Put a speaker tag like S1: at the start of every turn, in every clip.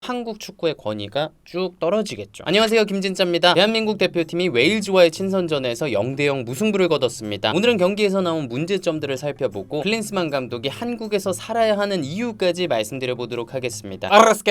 S1: 한국 축구의 권위가 쭉 떨어지겠죠. 안녕하세요, 김진짜입니다. 대한민국 대표팀이 웨일즈와의 친선전에서 0대0 무승부를 거뒀습니다. 오늘은 경기에서 나온 문제점들을 살펴보고 클린스만 감독이 한국에서 살아야 하는 이유까지 말씀드려보도록 하겠습니다.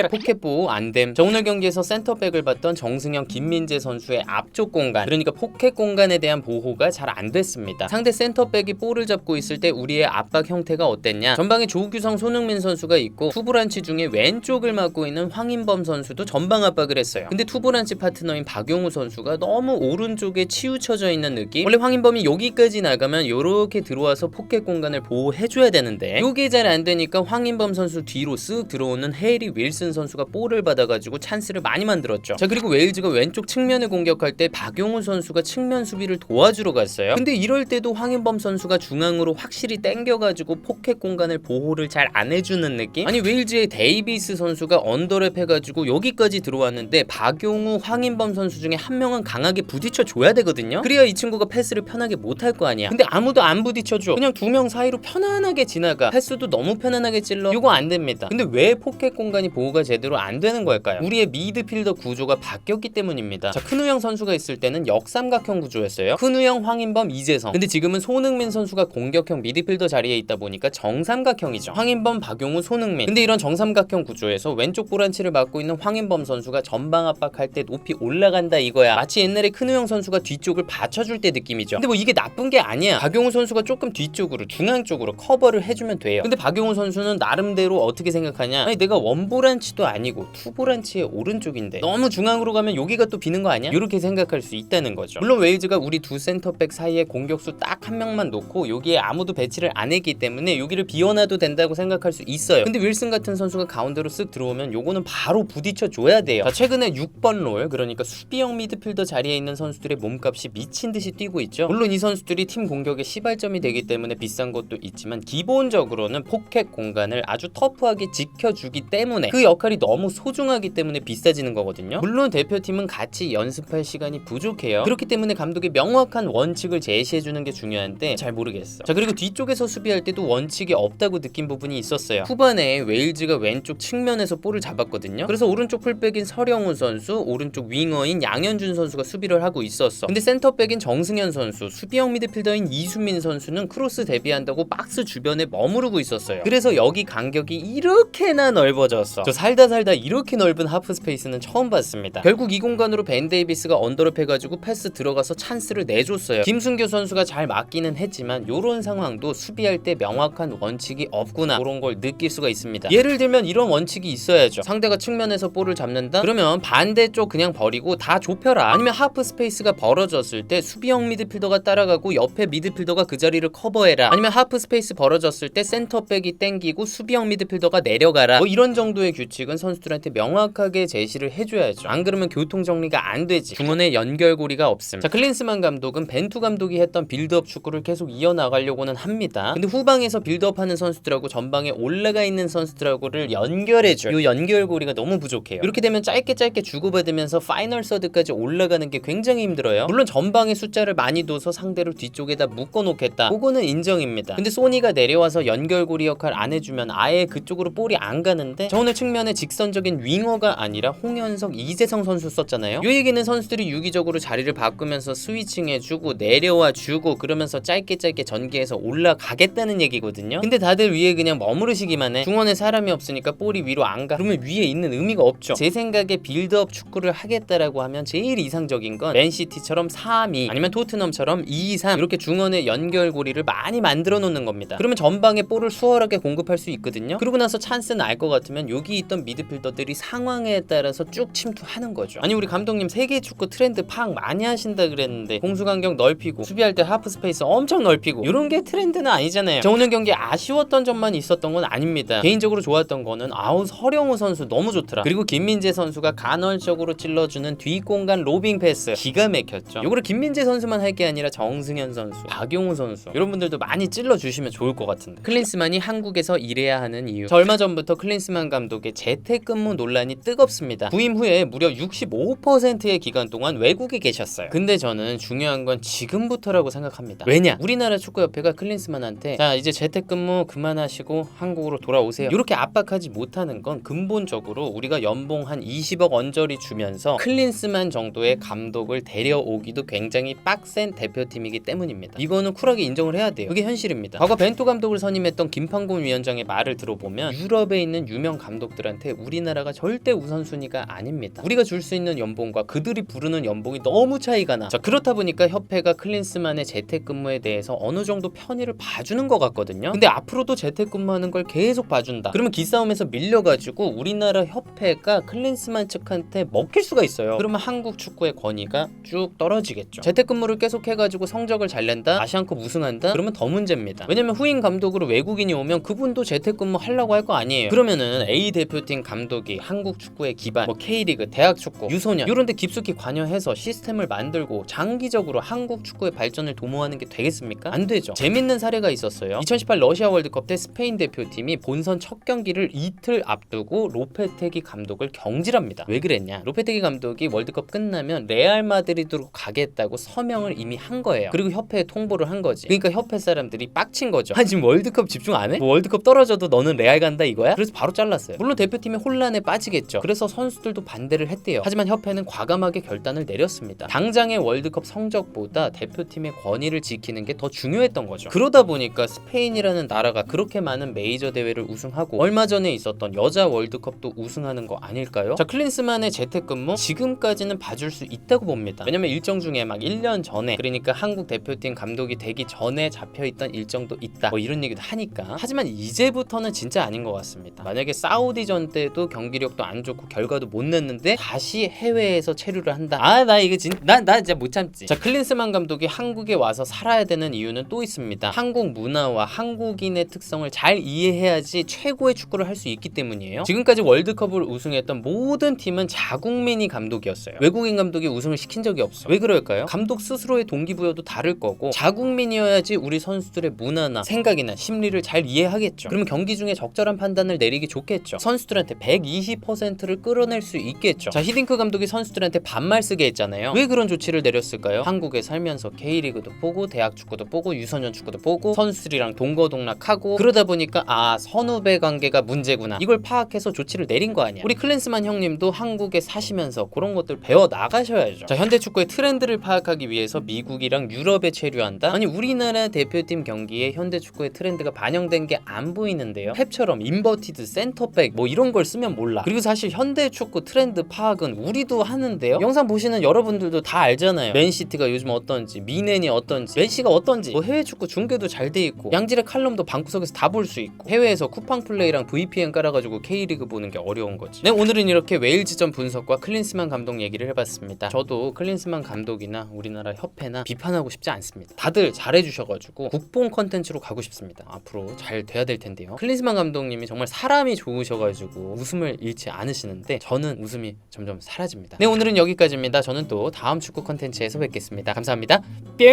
S1: 포켓보호 안됨. 오늘 경기에서 센터백을 봤던 정승영, 김민재 선수의 앞쪽 공간, 그러니까 포켓 공간에 대한 보호가 잘 안됐습니다. 상대 센터백이 볼을 잡고 있을 때 우리의 압박 형태가 어땠냐. 전방에 조규성, 손흥민 선수가 있고 투보란치 중에 왼쪽을 맡고 있는 황인범 선수도 전방 압박을 했어요. 근데 투보란치 파트너인 박용우 선수가 너무 오른쪽에 치우쳐져 있는 느낌. 원래 황인범이 여기까지 나가면 요렇게 들어와서 포켓 공간을 보호해줘야 되는데 요게 잘 안되니까 황인범 선수 뒤로 쓱 들어오는 해리 윌슨 선수가 볼을 받아가지고 찬스를 많이 만들었죠. 자, 그리고 웨일즈가 왼쪽 측면을 공격할 때 박용우 선수가 측면 수비를 도와주러 갔어요. 근데 이럴 때도 황인범 선수가 중앙으로 확실히 땡겨가지고 포켓 공간을 보호를 잘 안 해주는 느낌? 아니, 웨일즈의 데이비스 선수가 언더랩 해가지고 여기까지 들어왔는데 박용우, 황인범 선수 중에 한 명은 강하게 부딪혀 줘야 되거든요. 그래야 이 친구가 패스를 편하게 못할 거 아니야. 근데 아무도 안 부딪혀줘. 그냥 두 명 사이로 편안하게 지나가. 패스도 너무 편안하게 찔러. 이거 안 됩니다. 근데 왜 포켓 공간이 보호가 제대로 안 되는 걸까요? 우리의 미드필더 구조가 바뀌었기 때문입니다. 자, 큰우영 선수가 있을 때는 역삼각형 구조였어요. 큰우영, 황인범, 이재성. 근데 지금은 손흥민 선수가 공격형 미드필더 자리에 있다 보니까 정삼각형이죠. 황인범, 박용우, 손흥민. 근데 이런 정삼각형 구조에서 왼쪽 보란치를 맡고 있는 황인범 선수가 전방 압박할 때 높이 올라간다 이거야. 마치 옛날에 큰우영 선수가 뒤쪽을 받쳐줄 때 느낌이죠. 근데 뭐 이게 나쁜 게 아니야. 박용우 선수가 조금 뒤쪽으로, 중앙 쪽으로 커버를 해주면 돼요. 근데 박용우 선수는 나름대로 어떻게 생각하냐. 아니, 내가 원보란치도 아니고 투보란치의 오른쪽인데 너무 중앙으로 가면 여기가 또 비는 거 아니야? 이렇게 생각할 수 있다는 거죠. 물론 웨일즈가 우리 두 센터백 사이에 공격수 딱 한 명만 놓고 여기에 아무도 배치를 안 했기 때문에 여기를 비워놔도 된다고 생각할 수 있어요. 근데 윌슨 같은 선수가 가운데로 쓱 들어오면 요거는 바로 부딪혀 줘야 돼요. 자, 최근에 6번 롤, 그러니까 수비형 미드필더 자리에 있는 선수들의 몸값이 미친 듯이 뛰고 있죠. 물론 이 선수들이 팀 공격의 시발점이 되기 때문에 비싼 것도 있지만 기본적으로는 포켓 공간을 아주 터프하게 지켜주기 때문에 그 역할이 너무 소중하기 때문에 비싸지는 거거든요. 물론 대표팀은 같이 연습할 시간이 부족해요. 그렇기 때문에 감독이 명확한 원칙을 제시해주는 게 중요한데 잘 모르겠어. 자, 그리고 뒤쪽에서 수비할 때도 원칙이 없다고 느낀 부분이 있었어요. 후반에 웨일즈가 왼쪽 측면에서 볼을 잡았거든요. 그래서 오른쪽 풀백인 서령우 선수, 오른쪽 윙어인 양현준 선수가 수비를 하고 있었어. 근데 센터백인 정승현 선수, 수비형 미드필더인 이수민 선수는 크로스 대비한다고 박스 주변에 머무르고 있었어요. 그래서 여기 간격이 이렇게나 넓어졌어. 저 살다 이렇게 넓은 하프 스페이스는 처음 봤습니다. 결국 이 공간으로 벤 데이비스가 언더랩 해가지고 패스 들어가서 찬스를 내줬어요. 김순교 선수가 잘 맞기는 했지만 요런 상황도 수비할 때 명확한 원칙이 없구나, 그런 걸 느낄 수가 있습니다. 예를 들면 이런 원칙이 있어야죠. 상대가 측면에서 볼을 잡는다? 그러면 반대쪽 그냥 버리고 다 좁혀라. 아니면 하프 스페이스가 벌어졌을 때 수비형 미드필더가 따라가고 옆에 미드필더가 그 자리를 커버해라. 아니면 하프 스페이스 벌어졌을 때 센터백이 땡기고 수비형 미드필더가 내려가라. 뭐 이런 정도의 규칙은 선수들한테 명확하게 제시를 해줘야죠. 안 그러면 교통정리가 안 되지. 중원에 연결고리가 없음. 자, 클린스만 감독은 벤투 감독이 했던 빌드업 축구를 계속 이어나가려고는 합니다. 근데 후방에서 빌드업하는 선수들하고 전방에 올라가 있는 선수들하고를 연결해줘. 이 연결고리가 너무 부족해요. 이렇게 되면 짧게 주고받으면서 파이널 서드까지 올라가는 게 굉장히 힘들어요. 물론 전방에 숫자를 많이 둬서 상대를 뒤쪽에다 묶어놓겠다, 그거는 인정입니다. 근데 소니가 내려와서 연결고리 역할 안 해주면 아예 그쪽으로 볼이 안 가는데, 저 오늘 측면에 직선적인 윙어가 아니라 홍현석, 이재성 선수 썼잖아요. 이 얘기는 선수들이 유기적으로 자리를 바꾸면서 스위칭해주고 내려와주고 그러면서 짧게 전개해서 올라가겠다는 얘기거든요. 근데 다들 위에 그냥 머무르시기만 해. 중원에 사람이 없으니까 볼이 위로 안 가. 그러면 위에 있는 의미가 없죠. 제 생각에 빌드업 축구를 하겠다라고 하면 제일 이상적인 건 맨시티처럼 3-2 아니면 토트넘처럼 2-3 이렇게 중원에 연결고리를 많이 만들어 놓는 겁니다. 그러면 전방에 볼을 수월하게 공급할 수 있거든요. 그러고 나서 찬스 날 것 같으면 여기 있던 미드필더들이 상황에 따라서 쭉 침투하는 거죠. 아니, 우리 감독님 세계 축구 트렌드 파악 많이 하신다 그랬는데 공수 간격 넓히고 수비할 때 하프 스페이스 엄청 넓히고 이런 게 트렌드는 아니잖아요. 저 오늘 경기 아쉬웠던 점만 있었던 건 아닙니다. 개인적으로 좋았던 거는 서령우 선수 너무 좋더라. 그리고 김민재 선수가 간헐적으로 찔러주는 뒷공간 로빙 패스 기가 막혔죠. 요거를 김민재 선수만 할 게 아니라 정승현 선수, 박용우 선수 이런 분들도 많이 찔러주시면 좋을 것 같은데. 클린스만이 한국에서 일해야 하는 이유. 얼마 전부터 클린스만 감독의 재택근무 논란이 뜨겁습니다. 부임 후에 무려 65%의 기간 동안 외국에 계셨어요. 근데 저는 중요한 건 지금부터라고 생각합니다. 왜냐? 우리나라 축구협회가 클린스만한테 자, 이제 재택근무 그만하시고 한국으로 돌아오세요, 이렇게 압박하지 못하는 건 근본적으로 근본적으로 우리가 연봉 한 20억 언저리 주면서 클린스만 정도의 감독을 데려오기도 굉장히 빡센 대표팀이기 때문입니다. 이거는 쿨하게 인정을 해야 돼요. 그게 현실입니다. 과거 벤투 감독을 선임했던 김판곤 위원장의 말을 들어보면 유럽에 있는 유명 감독들한테 우리나라가 절대 우선순위가 아닙니다. 우리가 줄 수 있는 연봉과 그들이 부르는 연봉이 너무 차이가 나. 자, 그렇다 보니까 협회가 클린스만의 재택근무에 대해서 어느 정도 편의를 봐주는 것 같거든요. 근데 앞으로도 재택근무하는 걸 계속 봐준다. 그러면 기싸움에서 밀려가지고 우리나라 협회가 클린스만 측한테 먹힐 수가 있어요. 그러면 한국 축구의 권위가 쭉 떨어지겠죠. 재택근무를 계속 해가지고 성적을 잘 낸다, 아시안컵 우승한다, 그러면 더 문제입니다. 왜냐면 후임 감독으로 외국인이 오면 그분도 재택근무 하려고 할 거 아니에요. 그러면은 A 대표팀 감독이 한국 축구의 기반, 뭐 K리그, 대학 축구, 유소년 이런 데 깊숙이 관여해서 시스템을 만들고 장기적으로 한국 축구의 발전을 도모하는 게 되겠습니까? 안 되죠. 재밌는 사례가 있었어요. 2018 러시아 월드컵 때 스페인 대표팀이 본선 첫 경기를 이틀 앞두고 로페테기 감독을 경질합니다. 왜 그랬냐? 로페테기 감독이 월드컵 끝나면 레알 마드리드로 가겠다고 서명을 이미 한 거예요. 그리고 협회에 통보를 한 거지. 그러니까 협회 사람들이 빡친 거죠. 아니 지금 월드컵 집중 안 해? 뭐 월드컵 떨어져도 너는 레알 간다 이거야? 그래서 바로 잘랐어요. 물론 대표팀이 혼란에 빠지겠죠. 그래서 선수들도 반대를 했대요. 하지만 협회는 과감하게 결단을 내렸습니다. 당장의 월드컵 성적보다 대표팀의 권위를 지키는 게 더 중요했던 거죠. 그러다 보니까 스페인이라는 나라가 그렇게 많은 메이저 대회를 우승하고 얼마 전에 있었던 여자 월드컵도 우승하는 거 아닐까요? 자, 클린스만의 재택근무 지금까지는 봐줄 수 있다고 봅니다. 왜냐면 일정 중에 막 1년 전에, 그러니까 한국 대표팀 감독이 되기 전에 잡혀있던 일정도 있다, 뭐 이런 얘기도 하니까. 하지만 이제부터는 진짜 아닌 것 같습니다. 만약에 사우디전 때도 경기력도 안 좋고 결과도 못 냈는데 다시 해외에서 체류를 한다, 나 이거 나 진짜 못 참지. 자, 클린스만 감독이 한국에 와서 살아야 되는 이유는 또 있습니다. 한국 문화와 한국인의 특성을 잘 이해해야지 최고의 축구를 할 수 있기 때문이에요. 지금까지 월드컵을 우승했던 모든 팀은 자국민이 감독이었어요. 외국인 감독이 우승을 시킨 적이 없어. 왜 그럴까요? 감독 스스로의 동기부여도 다를 거고 자국민이어야지 우리 선수들의 문화나 생각이나 심리를 잘 이해하겠죠. 그러면 경기 중에 적절한 판단을 내리기 좋겠죠. 선수들한테 120%를 끌어낼 수 있겠죠. 자, 히딩크 감독이 선수들한테 반말 쓰게 했잖아요. 왜 그런 조치를 내렸을까요? 한국에 살면서 K리그도 보고 대학 축구도 보고 유소년 축구도 보고 선수들이랑 동거동락하고 그러다 보니까 선후배 관계가 문제구나, 이걸 파악해서 조치를 내린 거 아니야. 우리 클린스만 형님도 한국에 사시면서 그런 것들 배워 나가셔야죠. 자, 현대 축구의 트렌드를 파악하기 위해서 미국이랑 유럽에 체류한다? 아니 우리나라 대표팀 경기에 현대 축구의 트렌드가 반영된 게 안 보이는데요. 펩처럼 인버티드 센터백 뭐 이런 걸 쓰면 몰라. 그리고 사실 현대 축구 트렌드 파악은 우리도 하는데요. 영상 보시는 여러분들도 다 알잖아요. 맨시티가 요즘 어떤지, 미넨이 어떤지, 메시가 어떤지, 뭐 해외 축구 중계도 잘 돼 있고 양질의 칼럼도 방구석에서 다 볼 수 있고 해외에서 쿠팡 플레이랑 VPN 깔아가지고 K리그 보는 게 어려운 거지. 네, 오늘은 이렇게 웨일즈전 분석과 클린스만 감독 얘기를 해봤습니다. 저도 클린스만 감독이나 우리나라 협회나 비판하고 싶지 않습니다. 다들 잘해주셔가지고 국뽕 컨텐츠로 가고 싶습니다. 앞으로 잘 돼야 될 텐데요. 클린스만 감독님이 정말 사람이 좋으셔가지고 웃음을 잃지 않으시는데 저는 웃음이 점점 사라집니다. 네, 오늘은 여기까지입니다. 저는 또 다음 축구 컨텐츠에서 뵙겠습니다. 감사합니다. 뿅!